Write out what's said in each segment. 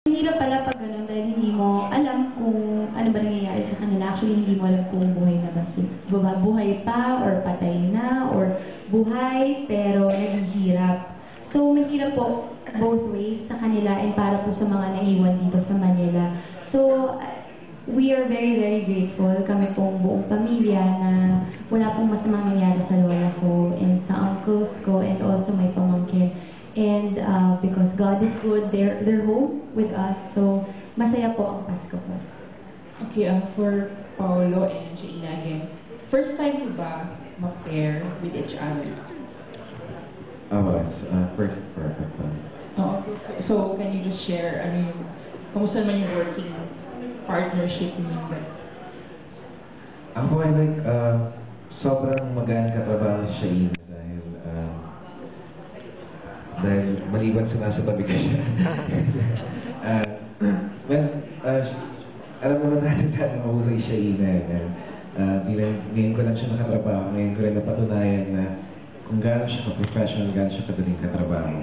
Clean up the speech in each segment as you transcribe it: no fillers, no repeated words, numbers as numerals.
Hirap pala pag ganun dahil hindi mo alam kung ano ba nangyayari sa kanila. Actually, hindi mo alam kung buhay na ba sila. Buhay pa or patay na or buhay pero naghihirap. So, mahirap po both ways sa kanila and para po sa mga naiwan dito sa Manila. So, we are very, very grateful. Kami pong buong pamilya na wala pong masamang nangyari sa lola ko and sa uncles ko and also my pamangkin. And because God is good, they're home with us. So, masaya po ang Pasko po. Okay, for Paolo and Jaina again, first time mo ba ma-pair with each other? First perfect one. Oh, okay. So, can you just share, kamusta naman yung working partnership niyo? Ako ay sobrang magaan katrabaho siya dahil maliban sa nasa tabi ko siya. Alam naman natin na mahusay siya ngayon ko lang siya nakatrabaho, ngayon ko rin napatunayan na kung gaano siya ka-professional, gaano siya kadaling katrabaho.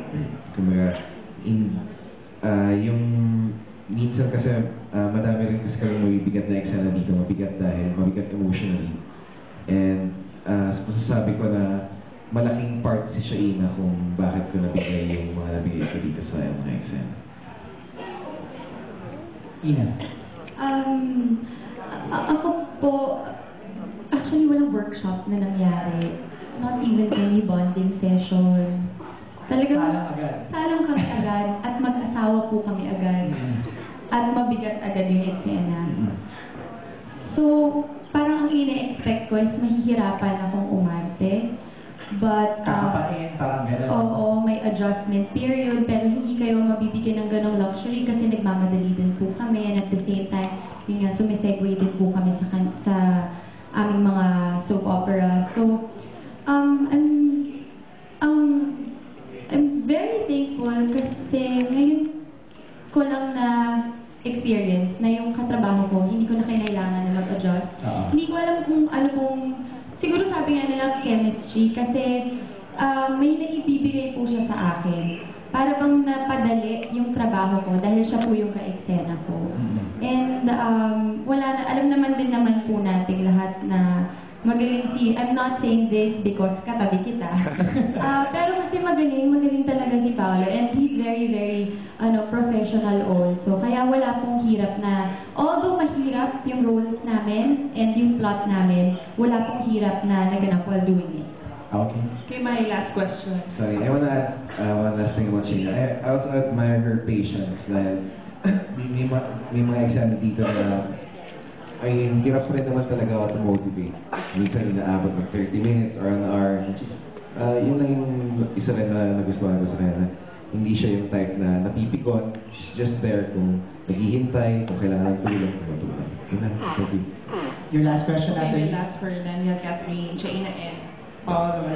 Kumbaga, yung minsan kasi madami rin kasi kami mabibigat na eksena dito, mabigat dahil mabigat emotionally. And masasabi ko na malaking part si Shaina kung bakit ko nabigay yung mga nabigay ko dito sa mga eksena. Ina? Ako po, actually walang workshop na nangyari. Not even any bonding session. Talagang salang kami agad at mag-asawa po kami agad. At mabigat agad yung eksena. So, parang ang ina-expect ko is mahihirapan akong umarte. But, parang gano'n. Oo, may adjustment period, pero hindi kayo mabibigyan ng ganong luxury kasi nagmamadali din po kami and at the same time, yun nga, sumisegue din po kami sa aming mga soap opera. So, I'm very thankful kasi ngayon ko lang na experience na yung katrabaho ko, hindi ko na kailangan na mag-adjust. Hindi ko alam kung ano pong, siguro sabi nga nila chemistry kasi may naibibigay po siya sa akin. Para bang napadali yung trabaho ko dahil siya po yung ka-eksena ko. And wala na, alam naman din naman po natin lahat na magaling I'm not saying this because katabi kita. Pero kasi magaling talaga si Paolo and he's very, very professional also. Kaya wala pong hirap na, although mahirap yung roles namin and yung plot namin, wala pong hirap na naganap while doing it. Okay. Okay, my last question. Sorry, I want to add one last thing about Shaina. I also admire her patience dahil may mga eksena dito na ay hirap rin naman talaga ako to motivate. Minsan inaabot ng 30 minutes or an hour. Yun lang yung isa rin na nagustuhan ko sa kanya. Hindi siya yung type na napipikon. She's just there kung naghihintay, kung kailangan ng tulong, matulong. Yun na, thank you. Your last question, Okay, Natalie? my last for Daniel, Catherine, Jaina, and Paolo.